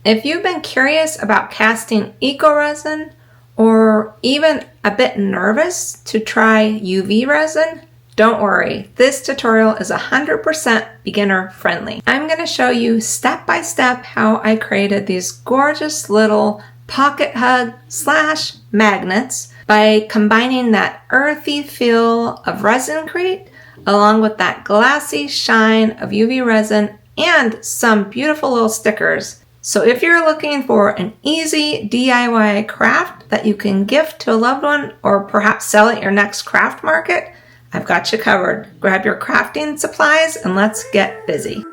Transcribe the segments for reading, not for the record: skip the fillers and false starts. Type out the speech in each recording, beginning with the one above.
If you've been curious about casting eco resin or even a bit nervous to try UV resin, don't worry, this tutorial is 100% beginner friendly. I'm going to show you step by step how I created these gorgeous little pocket hug / magnets by combining that earthy feel of Resincrete along with that glassy shine of UV resin and some beautiful little stickers. So if you're looking for an easy DIY craft that you can gift to a loved one or perhaps sell at your next craft market, I've got you covered. Grab your crafting supplies and let's get busy.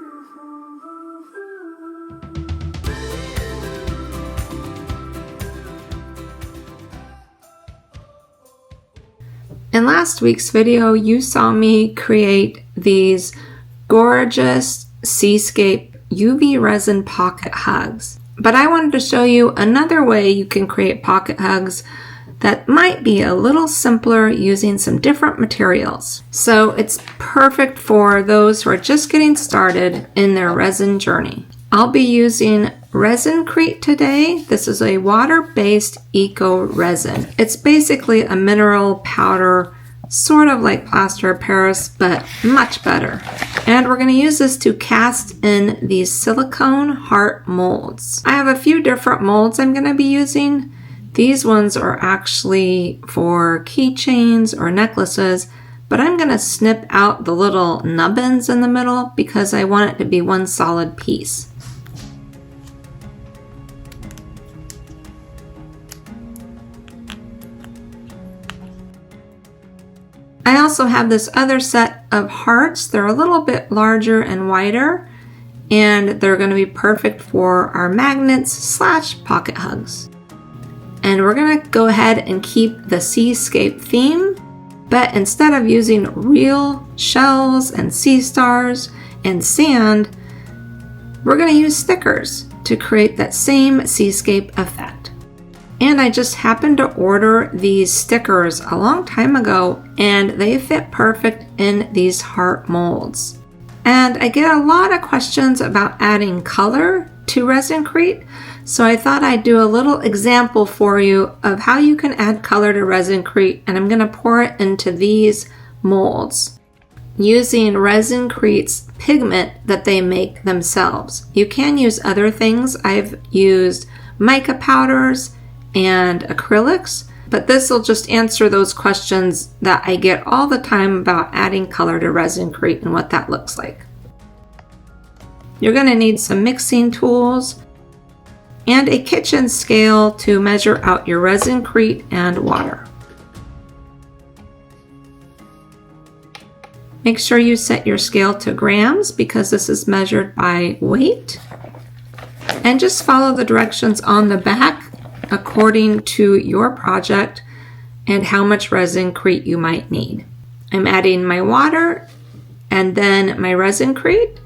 In last week's video, you saw me create these gorgeous seascape UV resin pocket hugs. But I wanted to show you another way you can create pocket hugs that might be a little simpler using some different materials. So it's perfect for those who are just getting started in their resin journey. I'll be using Resincrete today. This is a water-based eco resin. It's basically a mineral powder, sort of like plaster of Paris, but much better. And we're going to use this to cast in these silicone heart molds. I have a few different molds I'm going to be using. These ones are actually for keychains or necklaces, but I'm going to snip out the little nubbins in the middle because I want it to be one solid piece. I also have this other set of hearts. They're a little bit larger and wider, and they're going to be perfect for our magnets / pocket hugs. And we're going to go ahead and keep the seascape theme, but instead of using real shells and sea stars and sand, we're going to use stickers to create that same seascape effect. And I just happened to order these stickers a long time ago, and they fit perfect in these heart molds. And I get a lot of questions about adding color to Resincrete, so I thought I'd do a little example for you of how you can add color to Resincrete, and I'm going to pour it into these molds using Resincrete's pigment that they make themselves. You can use other things. I've used mica powders and acrylics, but this will just answer those questions that I get all the time about adding color to Resincrete and what that looks like. You're going to need some mixing tools and a kitchen scale to measure out your Resincrete and water. Make sure you set your scale to grams because this is measured by weight, and just follow the directions on the back according to your project and how much Resincrete you might need. I'm adding my water and then my Resincrete.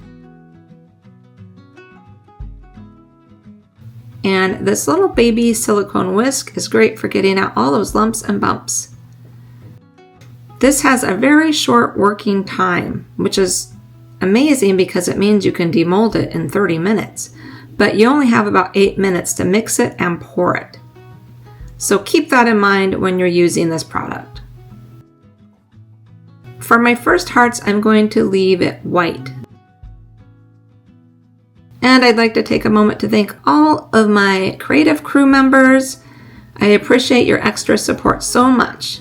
And this little baby silicone whisk is great for getting out all those lumps and bumps. This has a very short working time, which is amazing because it means you can demold it in 30 minutes. But you only have about 8 minutes to mix it and pour it. So keep that in mind when you're using this product. For my first hearts, I'm going to leave it white. And I'd like to take a moment to thank all of my creative crew members. I appreciate your extra support so much.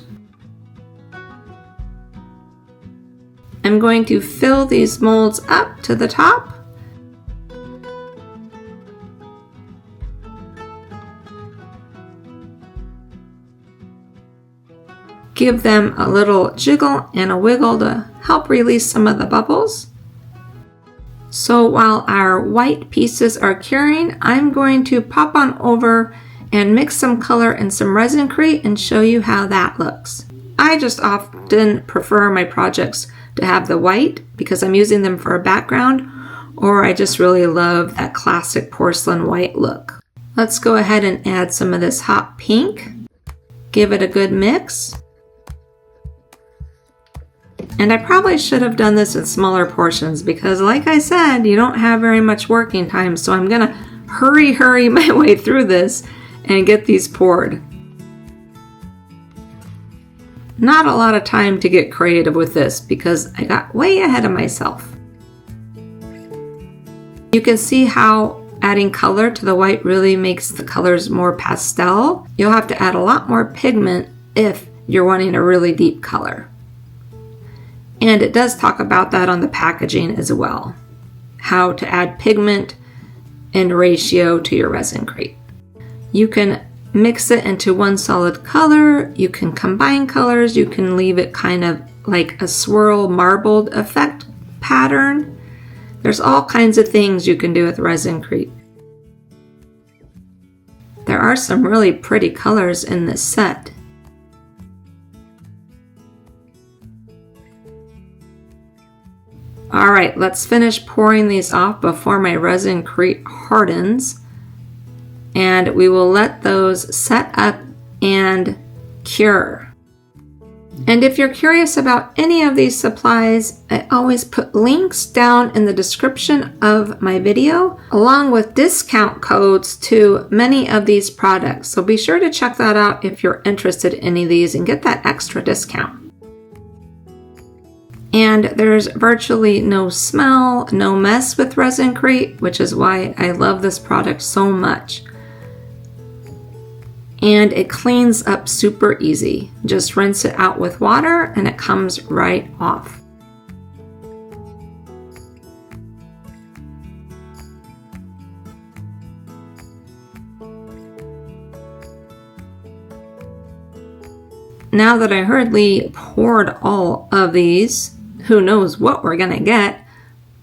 I'm going to fill these molds up to the top. Give them a little jiggle and a wiggle to help release some of the bubbles. So while our white pieces are curing, I'm going to pop on over and mix some color and some Resincrete and show you how that looks. I just often prefer my projects to have the white because I'm using them for a background, or I just really love that classic porcelain white look. Let's go ahead and add some of this hot pink. Give it a good mix. And I probably should have done this in smaller portions because, like I said, you don't have very much working time, so I'm going to hurry my way through this and get these poured. Not a lot of time to get creative with this because I got way ahead of myself. You can see how adding color to the white really makes the colors more pastel. You'll have to add a lot more pigment if you're wanting a really deep color. And it does talk about that on the packaging as well. How to add pigment in ratio to your Resincrete. You can mix it into one solid color, you can combine colors, you can leave it kind of like a swirl marbled effect pattern. There's all kinds of things you can do with Resincrete. There are some really pretty colors in this set. Alright, let's finish pouring these off before my Resincrete hardens. And we will let those set up and cure. And if you're curious about any of these supplies, I always put links down in the description of my video, along with discount codes to many of these products. So be sure to check that out if you're interested in any of these and get that extra discount. And there's virtually no smell, no mess with Resincrete, which is why I love this product so much. And it cleans up super easy. Just rinse it out with water and it comes right off. Now that I hurriedly poured all of these, who knows what we're gonna get,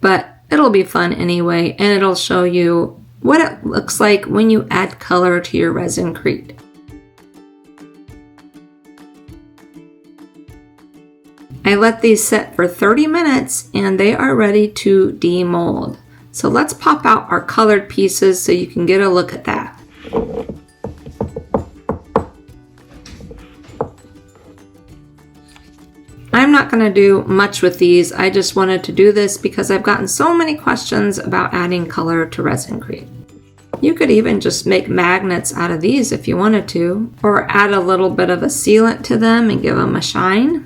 but it'll be fun anyway, and it'll show you what it looks like when you add color to your Resincrete. I let these set for 30 minutes and they are ready to demold. So let's pop out our colored pieces so you can get a look at that. I'm not going to do much with these. I just wanted to do this because I've gotten so many questions about adding color to Resincrete. You could even just make magnets out of these if you wanted to, or add a little bit of a sealant to them and give them a shine.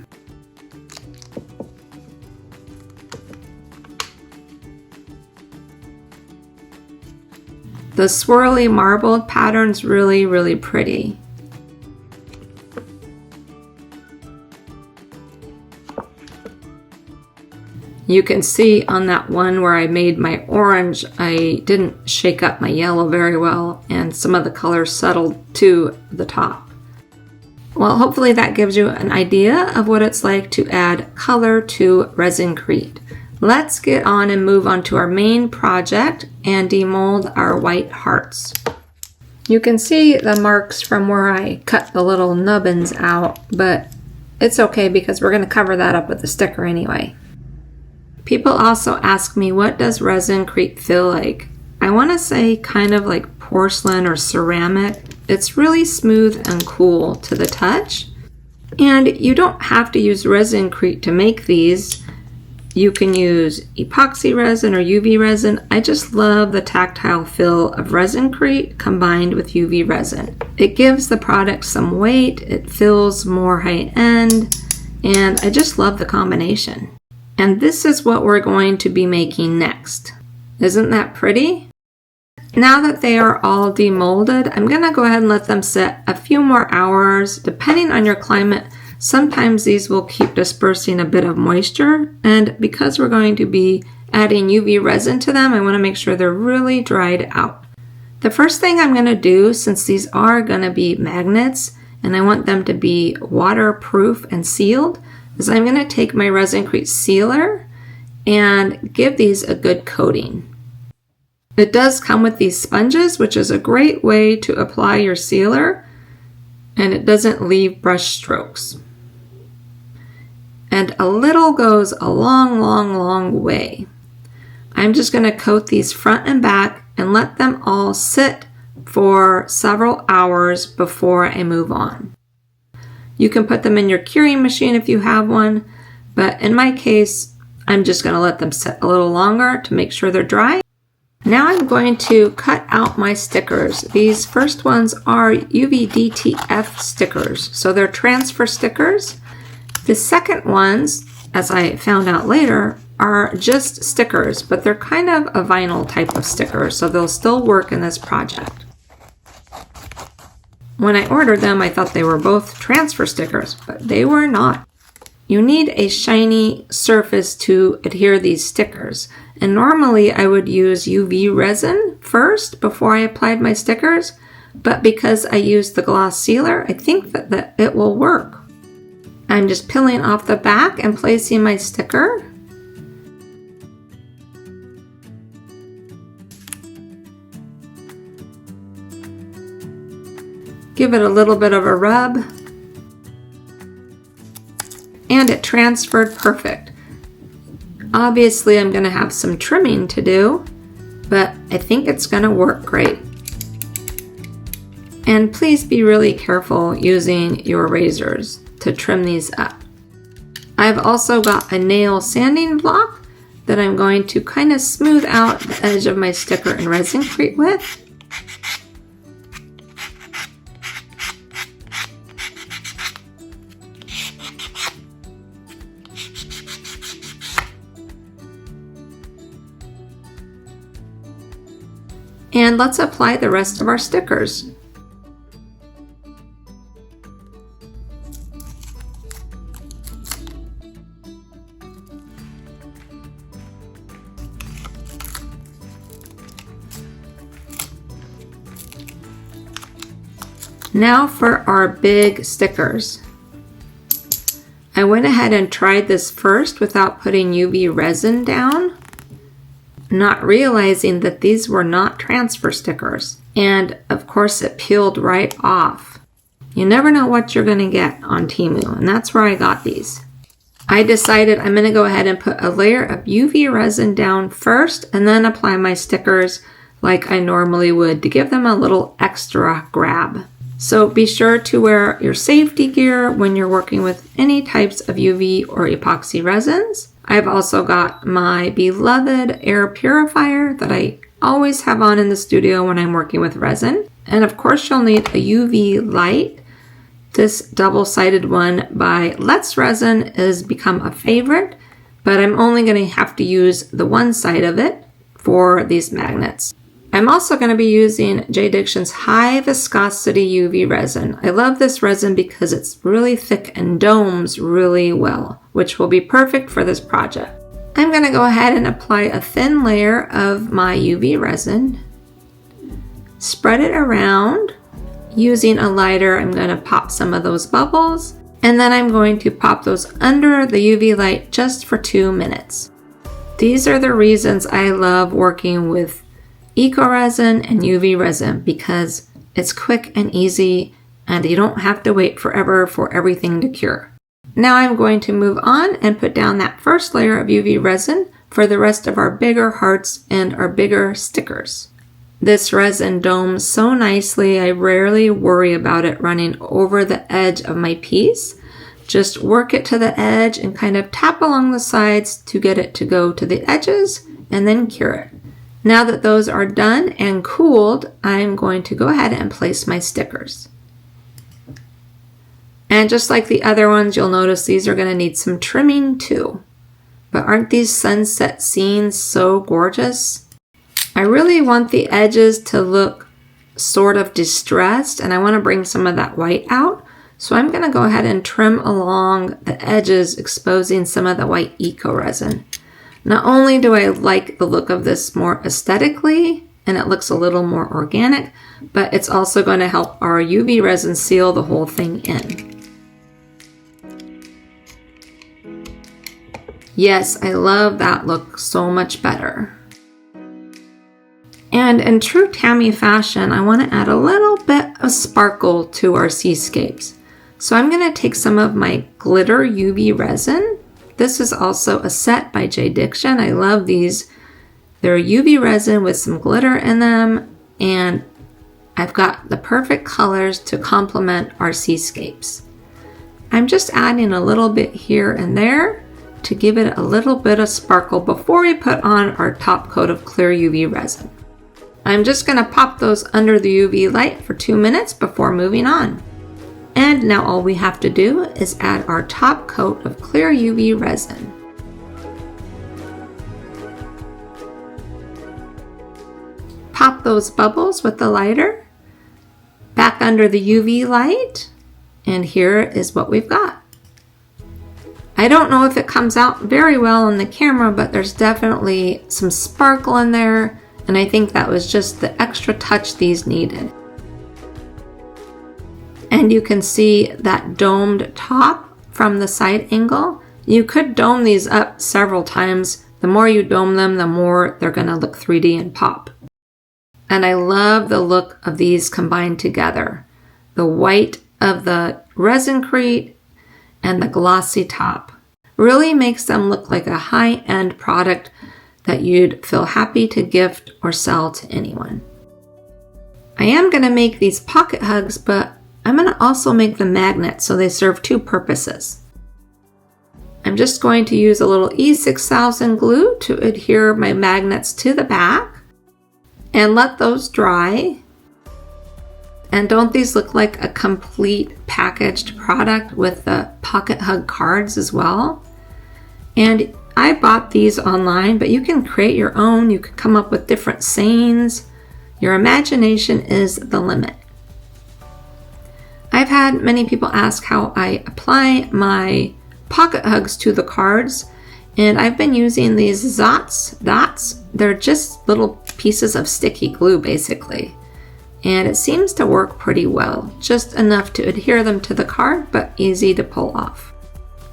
The swirly marbled pattern's really pretty. You can see on that one where I made my orange, I didn't shake up my yellow very well and some of the colors settled to the top. Well, hopefully that gives you an idea of what it's like to add color to Resincrete. Let's get on and move on to our main project and demold our white hearts. You can see the marks from where I cut the little nubbins out, but it's okay because we're going to cover that up with the sticker anyway. People also ask me, what does Resincrete feel like? I want to say kind of like porcelain or ceramic. It's really smooth and cool to the touch. And you don't have to use Resincrete to make these. You can use epoxy resin or UV resin. I just love the tactile feel of Resincrete combined with UV resin. It gives the product some weight, it feels more high-end, and I just love the combination. And this is what we're going to be making next. Isn't that pretty? Now that they are all demolded, I'm going to go ahead and let them sit a few more hours. Depending on your climate, sometimes these will keep dispersing a bit of moisture, and because we're going to be adding UV resin to them, I want to make sure they're really dried out. The first thing I'm going to do, since these are going to be magnets and I want them to be waterproof and sealed, is I'm going to take my Resincrete sealer and give these a good coating. It does come with these sponges, which is a great way to apply your sealer, and it doesn't leave brush strokes. And a little goes a long way. I'm just going to coat these front and back and let them all sit for several hours before I move on. You can put them in your curing machine if you have one, but in my case, I'm just going to let them sit a little longer to make sure they're dry. Now I'm going to cut out my stickers. These first ones are UV DTF stickers, so they're transfer stickers. The second ones, as I found out later, are just stickers, but they're kind of a vinyl type of sticker, so they'll still work in this project. When I ordered them, I thought they were both transfer stickers, but they were not. You need a shiny surface to adhere these stickers, and normally I would use UV resin first before I applied my stickers, but because I used the gloss sealer, I think that it will work. I'm just peeling off the back and placing my sticker. Give it a little bit of a rub. And it transferred perfect. Obviously, I'm going to have some trimming to do, but I think it's going to work great. And please be really careful using your razors to trim these up. I've also got a nail sanding block that I'm going to kind of smooth out the edge of my sticker in Resincrete with. And let's apply the rest of our stickers. Now for our big stickers. I went ahead and tried this first without putting UV resin down, not realizing that these were not transfer stickers. And of course it peeled right off. You never know what you're gonna get on Temu, and that's where I got these. I decided I'm gonna go ahead and put a layer of UV resin down first and then apply my stickers like I normally would to give them a little extra grab. So be sure to wear your safety gear when you're working with any types of UV or epoxy resins. I've also got my beloved air purifier that I always have on in the studio when I'm working with resin. And of course you'll need a UV light. This double-sided one by Let's Resin has become a favorite, but I'm only going to have to use the one side of it for these magnets. I'm also going to be using J. Diction's high viscosity UV resin. I love this resin because it's really thick and domes really well, which will be perfect for this project. I'm going to go ahead and apply a thin layer of my UV resin. Spread it around. Using a lighter, I'm going to pop some of those bubbles, and then I'm going to pop those under the UV light just for 2 minutes. These are the reasons I love working with Eco Resin and UV resin, because it's quick and easy and you don't have to wait forever for everything to cure. Now I'm going to move on and put down that first layer of UV resin for the rest of our bigger hearts and our bigger stickers. This resin domes so nicely, I rarely worry about it running over the edge of my piece. Just work it to the edge and kind of tap along the sides to get it to go to the edges and then cure it. Now that those are done and cooled, I'm going to go ahead and place my stickers. And just like the other ones, you'll notice these are going to need some trimming too. But aren't these sunset scenes so gorgeous? I really want the edges to look sort of distressed, and I want to bring some of that white out. So I'm going to go ahead and trim along the edges, exposing some of the white Eco Resin. Not only do I like the look of this more aesthetically, and it looks a little more organic, but it's also going to help our UV resin seal the whole thing in. Yes, I love that look so much better. And in true Temu fashion, I want to add a little bit of sparkle to our seascapes. So I'm going to take some of my glitter UV resin. This is also a set by J. Diction. I love these. They're UV resin with some glitter in them, and I've got the perfect colors to complement our seascapes. I'm just adding a little bit here and there, to give it a little bit of sparkle before we put on our top coat of clear UV resin. I'm just going to pop those under the UV light for 2 minutes before moving on. And now all we have to do is add our top coat of clear UV resin. Pop those bubbles with the lighter back under the UV light, and here is what we've got. I don't know if it comes out very well on the camera, but there's definitely some sparkle in there, and I think that was just the extra touch these needed. And you can see that domed top from the side angle. You could dome these up several times. The more you dome them, the more they're going to look 3D and pop. And I love the look of these combined together. The white of the Resincrete and the glossy top really makes them look like a high-end product that you'd feel happy to gift or sell to anyone. I am going to make these pocket hugs, but I'm going to also make them magnets so they serve 2 purposes. I'm just going to use a little E6000 glue to adhere my magnets to the back and let those dry. And don't these look like a complete packaged product with the pocket hug cards as well? And I bought these online, but you can create your own. You can come up with different sayings. Your imagination is the limit. I've had many people ask how I apply my pocket hugs to the cards, and I've been using these dots. They're just little pieces of sticky glue basically. And it seems to work pretty well, just enough to adhere them to the card, but easy to pull off.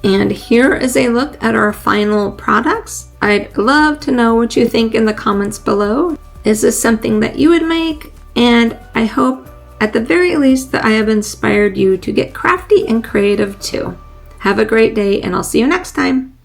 And here is a look at our final products. I'd love to know what you think in the comments below. Is this something that you would make? And I hope at the very least that I have inspired you to get crafty and creative too. Have a great day, and I'll see you next time.